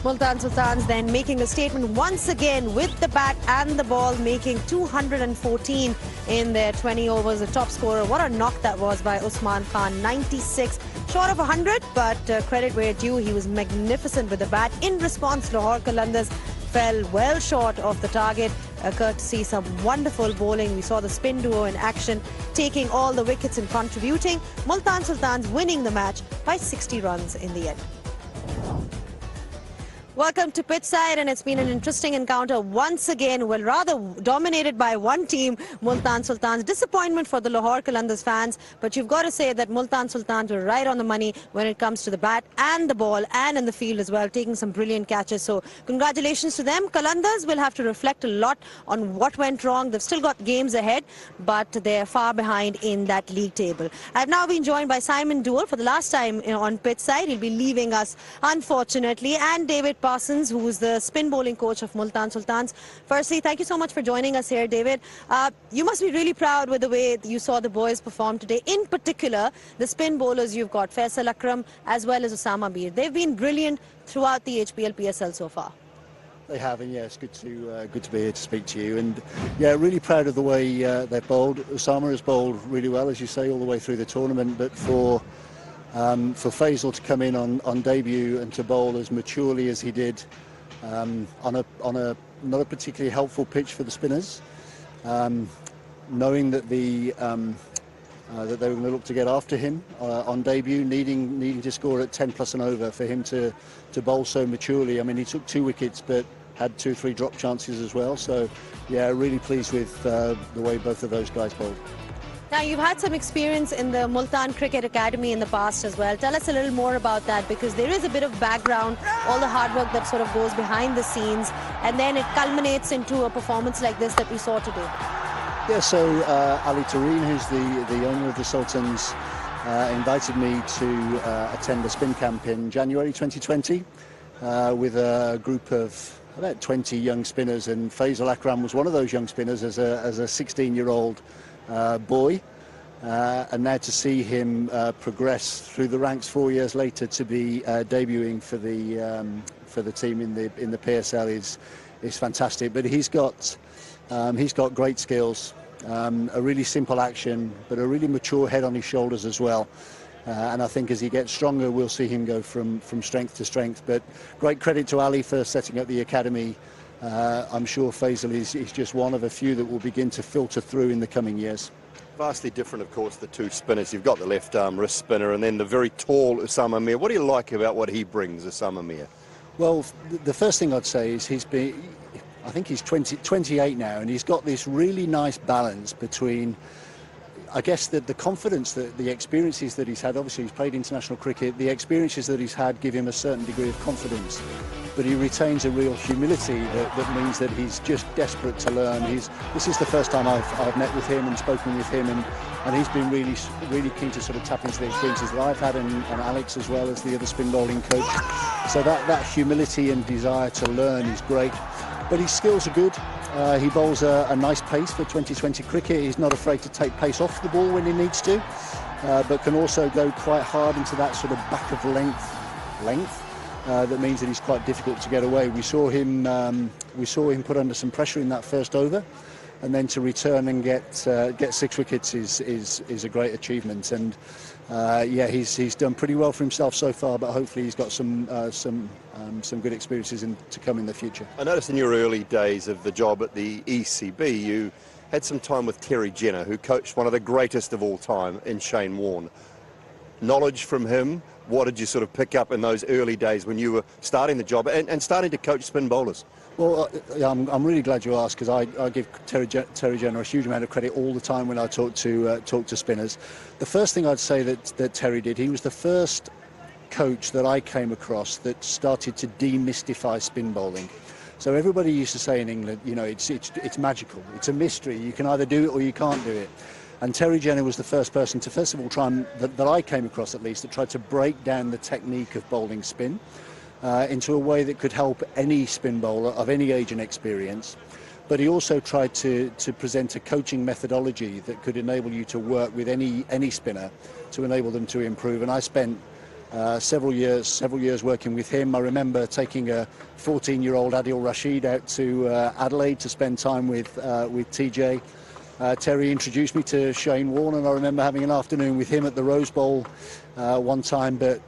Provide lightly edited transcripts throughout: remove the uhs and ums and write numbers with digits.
Multan Sultans then making a statement once again with the bat and the ball, making 214 in their 20 overs. The top scorer. What a knock that was by Usman Khan. 96, short of 100, but credit where due. He was magnificent with the bat. In response, Lahore Qalandars fell well short of the target, courtesy some wonderful bowling. We saw the spin duo in action, taking all the wickets and contributing. Multan Sultans winning the match by 60 runs in the end. Welcome to pitch side, and it's been an interesting encounter once again. Well, rather dominated by one team, Multan Sultans. Disappointment for the Lahore Qalandars fans, but you've got to say that Multan Sultans were right on the money when it comes to the bat and the ball and in the field as well, taking some brilliant catches. So congratulations to them. Qalandars will have to reflect a lot on what went wrong. They've still got games ahead, but they're far behind in that league table. I've now been joined by Simon Duell for the last time on pitch side. He'll be leaving us, unfortunately, and David Parsons, who is the spin bowling coach of Multan Sultans. Firstly, thank you so much for joining us here, David. You must be really proud with the way you saw the boys perform today. In particular, the spin bowlers you've got, Faisal Akram as well as Osama Mir. They've been brilliant throughout the HBL PSL so far. They have, and yeah, it's good to be here to speak to you. And yeah, really proud of the way they've bowled. Osama has bowled really well, as you say, all the way through the tournament. But for Faisal to come in on debut and to bowl as maturely as he did on a not a particularly helpful pitch for the spinners, knowing that that they were going to look to get after him on debut, needing to score at 10 plus and over, for him to bowl so maturely. I mean, he took 2 wickets, but had 2 or 3 drop chances as well. So yeah, really pleased with the way both of those guys bowled. Now, you've had some experience in the Multan Cricket Academy in the past as well. Tell us a little more about that, because there is a bit of background, all the hard work that sort of goes behind the scenes, and then it culminates into a performance like this that we saw today. Yeah, so Ali Tareen, who's the owner of the Sultans, invited me to attend a spin camp in January 2020 with a group of about 20 young spinners, and Faisal Akram was one of those young spinners as a 16-year-old boy, and now to see him progress through the ranks 4 years later to be debuting for the team in the PSL is fantastic. But he's got great skills, a really simple action, but a really mature head on his shoulders as well. And I think as he gets stronger, we'll see him go from strength to strength. But great credit to Ali for setting up the academy. I'm sure Faisal is just one of a few that will begin to filter through in the coming years. Vastly different, of course, the 2 spinners. You've got the left arm wrist spinner and then the very tall Osama Mir. What do you like about what he brings, Osama Mir? Well, the first thing I'd say is I think he's 28 now, and he's got this really nice balance between, I guess, the confidence, the experiences that he's had. Obviously, he's played international cricket. The experiences that he's had give him a certain degree of confidence, but he retains a real humility that means that he's just desperate to learn. This is the first time I've met with him and spoken with him, and he's been really keen to sort of tap into the experiences that I've had, and Alex as well as the other spin bowling coach. So that humility and desire to learn is great. But his skills are good. He bowls a nice pace for 2020 cricket. He's not afraid to take pace off the ball when he needs to, but can also go quite hard into that sort of back of length. That means that he's quite difficult to get away. We saw him put under some pressure in that first over, and then to return and get 6 wickets is a great achievement. And yeah, he's done pretty well for himself so far, but hopefully he's got some good experiences to come in the future. I noticed in your early days of the job at the ECB, you had some time with Terry Jenner, who coached one of the greatest of all time in Shane Warne. Knowledge from him, what did you sort of pick up in those early days when you were starting the job and starting to coach spin bowlers? Well, I'm really glad you asked, because I give Terry Jenner a huge amount of credit all the time when I talk to spinners. The first thing I'd say that Terry did, he was the first coach that I came across that started to demystify spin bowling. So everybody used to say in England, you know, it's magical, it's a mystery, you can either do it or you can't do it. And Terry Jenner was the first person to, first of all, that I came across at least, that tried to break down the technique of bowling spin into a way that could help any spin bowler of any age and experience. But he also tried to present a coaching methodology that could enable you to work with any spinner to enable them to improve. And I spent several years working with him. I remember taking a 14-year-old Adil Rashid out to Adelaide to spend time with TJ. Terry introduced me to Shane Warne, and I remember having an afternoon with him at the Rose Bowl one time. But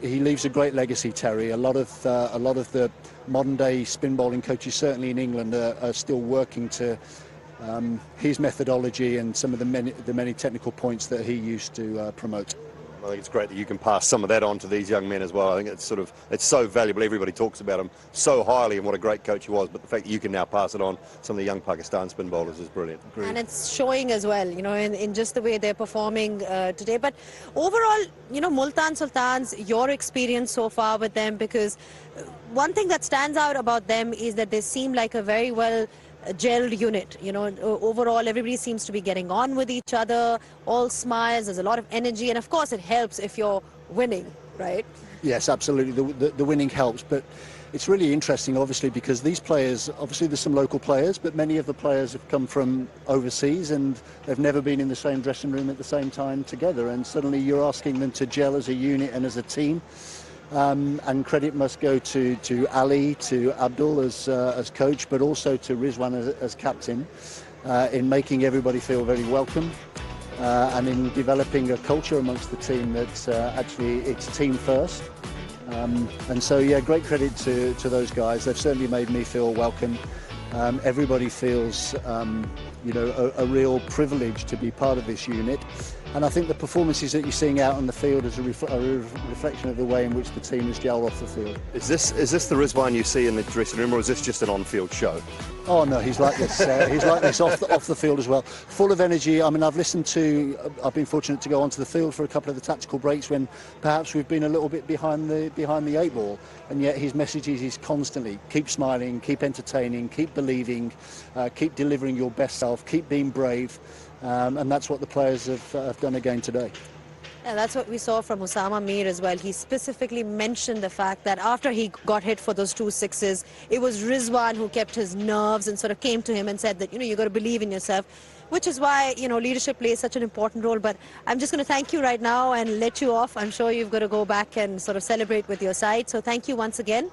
he leaves a great legacy, Terry. A lot of the modern-day spin bowling coaches, certainly in England, are still working to his methodology and some of the many technical points that he used to promote. I think it's great that you can pass some of that on to these young men as well. I think it's so valuable. Everybody talks about him so highly and what a great coach he was, but the fact that you can now pass it on some of the young Pakistan spin bowlers is brilliant. Agreed. And it's showing as well, in just the way they're performing today. But overall, Multan Sultans, your experience so far with them, because one thing that stands out about them is that they seem like a very well gelled unit. Overall everybody seems to be getting on with each other, all smiles, there's a lot of energy, and of course it helps if you're winning, right? Yes, absolutely, the winning helps, but it's really interesting obviously because these players, obviously there's some local players, but many of the players have come from overseas and they've never been in the same dressing room at the same time together, and suddenly you're asking them to gel as a unit and as a team. And credit must go to Ali, to Abdul as coach, but also to Rizwan as captain, in making everybody feel very welcome, and in developing a culture amongst the team that's actually it's team first. And so, yeah, great credit to those guys. They've certainly made me feel welcome. Everybody feels, a real privilege to be part of this unit. And I think the performances that you're seeing out on the field is a reflection of the way in which the team is gelled off the field. Is this the Rizwan you see in the dressing room, or is this just an on-field show? Oh no, he's like this. He's like this off the field as well. Full of energy. I mean, I've been fortunate to go onto the field for a couple of the tactical breaks when perhaps we've been a little bit behind the eight ball, and yet his message is constantly keep smiling, keep entertaining, keep believing, keep delivering your best self, keep being brave. And that's what the players have done again today. And that's what we saw from Usama Mir as well. He specifically mentioned the fact that after he got hit for those 2 sixes, it was Rizwan who kept his nerves and sort of came to him and said that, you got to believe in yourself, which is why, leadership plays such an important role. But I'm just going to thank you right now and let you off. I'm sure you've got to go back and sort of celebrate with your side. So thank you once again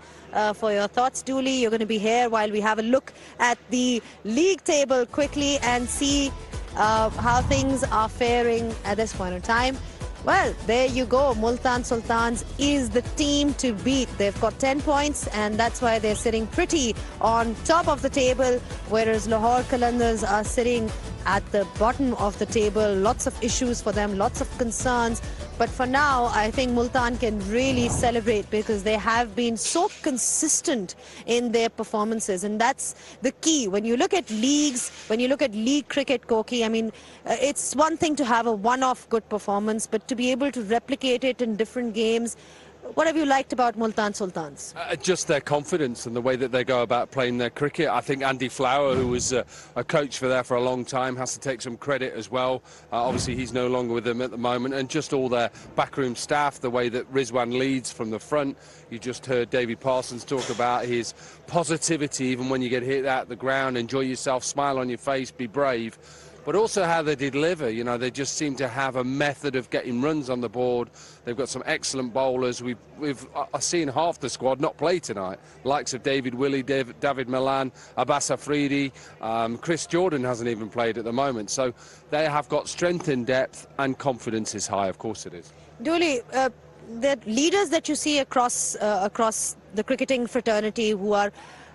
for your thoughts. Dooley, you're going to be here while we have a look at the league table quickly and see how things are faring at this point in time. Well, there you go. Multan Sultans is the team to beat. They've got 10 points, and that's why they're sitting pretty on top of the table, whereas Lahore Qalandars are sitting at the bottom of the table. Lots of issues for them, lots of concerns. But for now, I think Multan can really celebrate because they have been so consistent in their performances. And that's the key. When you look at leagues, when you look at league cricket, Koki, I mean, it's one thing to have a one-off good performance, but to be able to replicate it in different games. What have you liked about Multan Sultans? Just their confidence and the way that they go about playing their cricket. I think Andy Flower, who was a coach for a long time, has to take some credit as well. Obviously, he's no longer with them at the moment. And just all their backroom staff, the way that Rizwan leads from the front. You just heard David Parsons talk about his positivity, even when you get hit at the ground. Enjoy yourself, smile on your face, be brave. But also how they deliver. They just seem to have a method of getting runs on the board. They've got some excellent bowlers. I've seen half the squad not play tonight. Likes of David Willey, David Milan, Abbas Afridi, Chris Jordan hasn't even played at the moment. So they have got strength in depth, and confidence is high. Of course it is. Dooley, the leaders that you see across the cricketing fraternity who are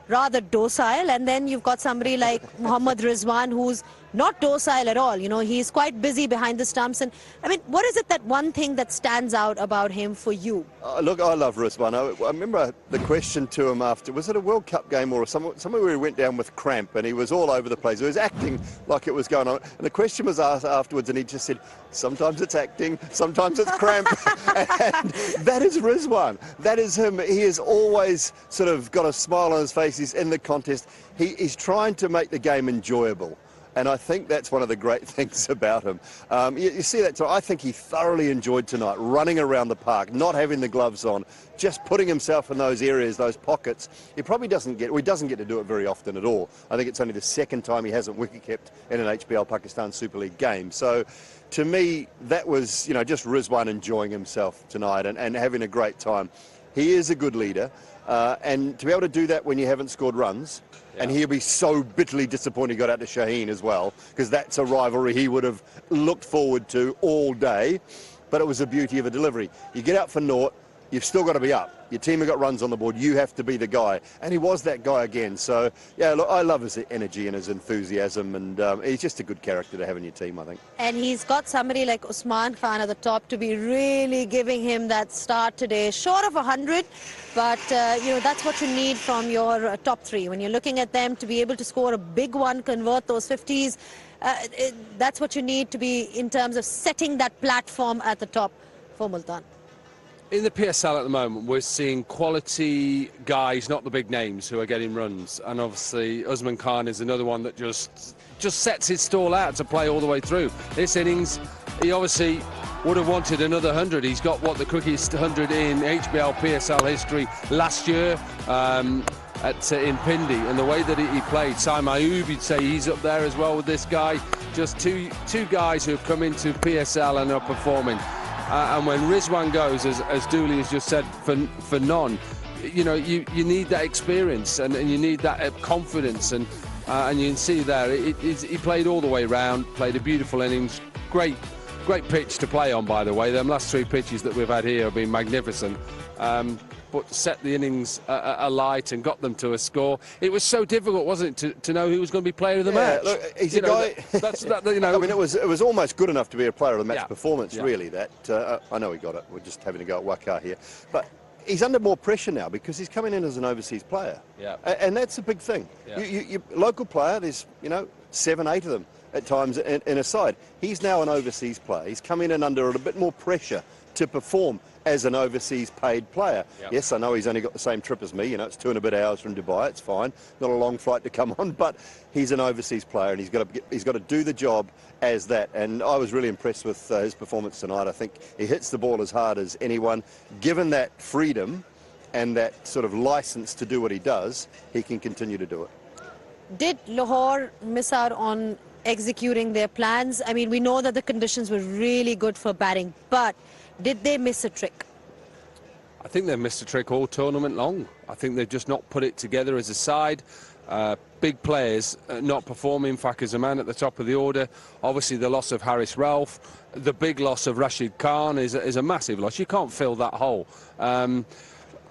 rather docile, and then you've got somebody like Mohammad Rizwan who's not docile at all. He's quite busy behind the stumps. And I mean, what is it that one thing that stands out about him for you? Look, I love Rizwan. I remember the question to him after, was it a World Cup game or somewhere where he went down with cramp and he was all over the place. He was acting like it was going on. And the question was asked afterwards and he just said, sometimes it's acting, sometimes it's cramp. And that is Rizwan. That is him. He has always sort of got a smile on his face. He's in the contest. He's trying to make the game enjoyable. And I think that's one of the great things about him. You see that, I think he thoroughly enjoyed tonight, running around the park, not having the gloves on, just putting himself in those areas, those pockets. He probably doesn't get to do it very often at all. I think it's only the second time he hasn't wicket-kept in an HBL Pakistan Super League game. So to me, that was, you know, just Rizwan enjoying himself tonight and having a great time. He is a good leader, and to be able to do that when you haven't scored runs, and he'll be so bitterly disappointed he got out to Shaheen as well, because that's a rivalry he would have looked forward to all day. But it was the beauty of a delivery. You get out for naught, you've still got to be up. Your team have got runs on the board, you have to be the guy. And he was that guy again. So, yeah, look, I love his energy and his enthusiasm, and he's just a good character to have in your team, I think. And he's got somebody like Usman Khan at the top to be really giving him that start today. Short of 100, but, you know, that's what you need from your top three. When you're looking at them to be able to score a big one, convert those 50s, that's what you need to be in terms of setting that platform at the top for Multan. In the PSL at the moment, we're seeing quality guys, not the big names, who are getting runs. And obviously, Usman Khan is another one that just sets his stall out to play all the way through. This innings, he obviously would have wanted another 100. He's got, what, the quickest 100 in HBL PSL history last year in Pindi. And the way that he played, Saim Ayub, you'd say he's up there as well with this guy. Just two guys who have come into PSL and are performing. And when Rizwan goes, as Dooley has just said, for none, you know, you need that experience and you need that confidence. And you can see there, he played all the way round, played a beautiful innings. Great pitch to play on, by the way. Them last three pitches that we've had here have been magnificent. But set the innings alight and got them to a score. It was so difficult, wasn't it, to know who was going to be player of the match? Look, he's a guy. You know, I mean, it was almost good enough to be a player of the match performance, really. That I know he got it. We're just having to go at Wakar here, but he's under more pressure now because he's coming in as an overseas player. And that's a big thing. You local player, there's 7, 8 of them at times in a side. He's now an overseas player. He's coming in under a bit more pressure to perform as an overseas paid player. Yes, I know he's only got the same trip as me, you know, it's 2 and a bit hours from Dubai, it's fine, not a long flight to come on, but he's an overseas player and he's got to do the job as that. And I was really impressed with his performance tonight. I think he hits the ball as hard as anyone. Given that freedom and that sort of license to do what he does, he can continue to do it. Did Lahore miss out on executing their plans? I mean, we know that the conditions were really good for batting, but did they miss a trick? I think they've missed a trick all tournament long. I think they've just not put it together as a side. Big players not performing. Fakir Zaman at the top of the order. Obviously, the loss of Haris Ralph, the big loss of Rashid Khan is a massive loss. You can't fill that hole.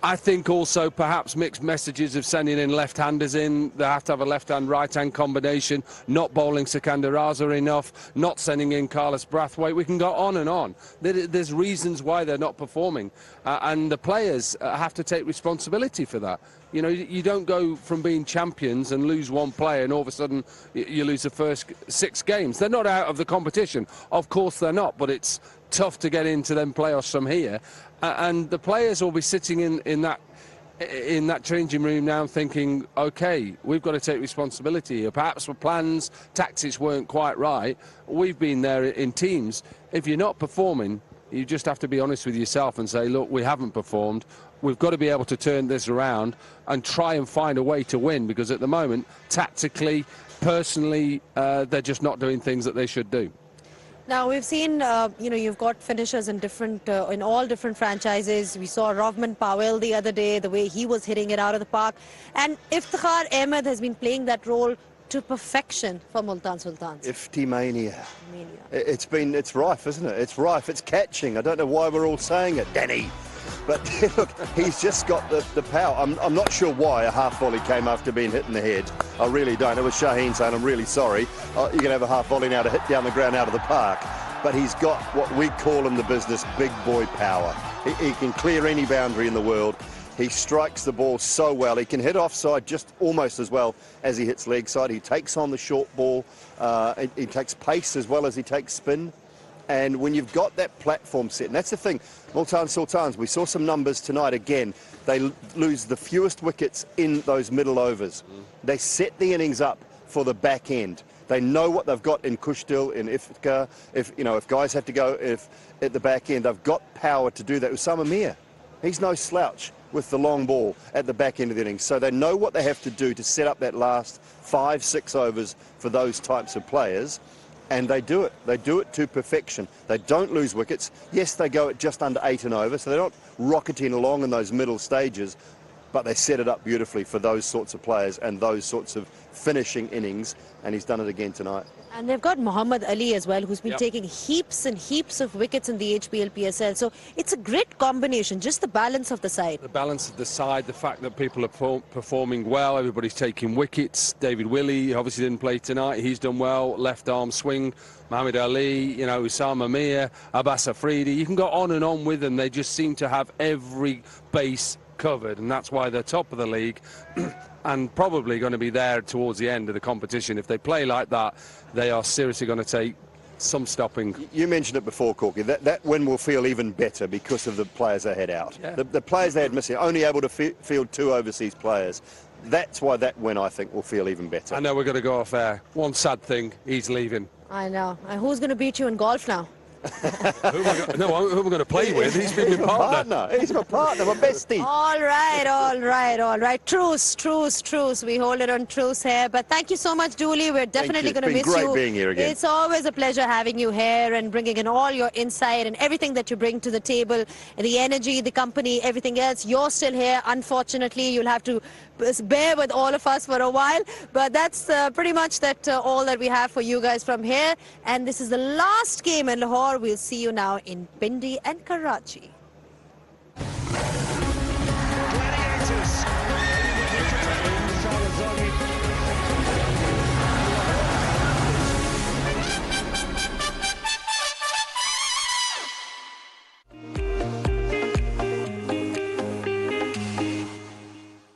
I think also perhaps mixed messages of sending in left-handers in. They have to have a left-hand, right-hand combination, not bowling Sikandar Raza enough, not sending in Carlos Brathwaite. We can go on and on. There's reasons why they're not performing. And the players have to take responsibility for that. You know, you don't go from being champions and lose one player and all of a sudden you lose the first 6 games. They're not out of the competition. Of course they're not, but it's tough to get into them playoffs from here. And the players will be sitting in that changing room now thinking, OK, we've got to take responsibility here. Perhaps for plans, tactics weren't quite right. We've been there in teams. If you're not performing, you just have to be honest with yourself and say, look, we haven't performed. We've got to be able to turn this around and try and find a way to win, because at the moment, tactically, personally, they're just not doing things that they should do. Now, we've seen, you've got finishers in in all different franchises. We saw Rovman Powell the other day, the way he was hitting it out of the park. And Iftikhar Ahmed has been playing that role to perfection for Multan Sultans. Ifti mania. It's rife, isn't it? It's rife, it's catching. I don't know why we're all saying it, Danny. But look, he's just got the power. I'm not sure why a half volley came after being hit in the head. I really don't. It was Shaheen saying, I'm really sorry. You're going to have a half volley now to hit down the ground out of the park. But he's got what we call in the business big boy power. He can clear any boundary in the world. He strikes the ball so well. He can hit offside just almost as well as he hits leg side. He takes on the short ball. He takes pace as well as he takes spin. And when you've got that platform set, and that's the thing, Multan Sultans, we saw some numbers tonight again. They lose the fewest wickets in those middle overs. They set the innings up for the back end They know what they've got in Kushdil, in Ifka. If guys have to go at the back end, they've got power to do that. Usman Khan, he's no slouch with the long ball at the back end of the innings. So they know what they have to do to set up that last 5-6 overs for those types of players. And they do it. They do it to perfection. They don't lose wickets. Yes, they go at just under 8 and over, so they're not rocketing along in those middle stages, but they set it up beautifully for those sorts of players and those sorts of finishing innings, and he's done it again tonight. And they've got Muhammad Ali as well, who's been taking heaps and heaps of wickets in the HBL PSL. So it's a great combination, just the balance of the side. The balance of the side, the fact that people are performing well, everybody's taking wickets. David Willey obviously didn't play tonight, he's done well, left arm swing. Muhammad Ali, Usama Mir, Abbas Afridi, you can go on and on with them. They just seem to have every base covered, and that's why they're top of the league and probably going to be there towards the end of the competition. If they play like that, they are seriously going to take some stopping. You mentioned it before, Corky, that win will feel even better because of the players they had out. Yeah. The players they had missing, only able to field 2 overseas players. That's why that win, I think, will feel even better. I know we're going to go off air. One sad thing, he's leaving. I know. And who's going to beat you in golf now? Who am I going to play with? He's been my partner. He's my partner, my bestie. All right. Truce. We hold it on truce here. But thank you so much, Dooley. We're definitely going to miss you. It's been great being here again. It's always a pleasure having you here and bringing in all your insight and everything that you bring to the table, the energy, the company, everything else. You're still here. Unfortunately, you'll have to bear with all of us for a while. But that's pretty much all that we have for you guys from here. And this is the last game in Lahore. We'll see you now in Pindi and Karachi.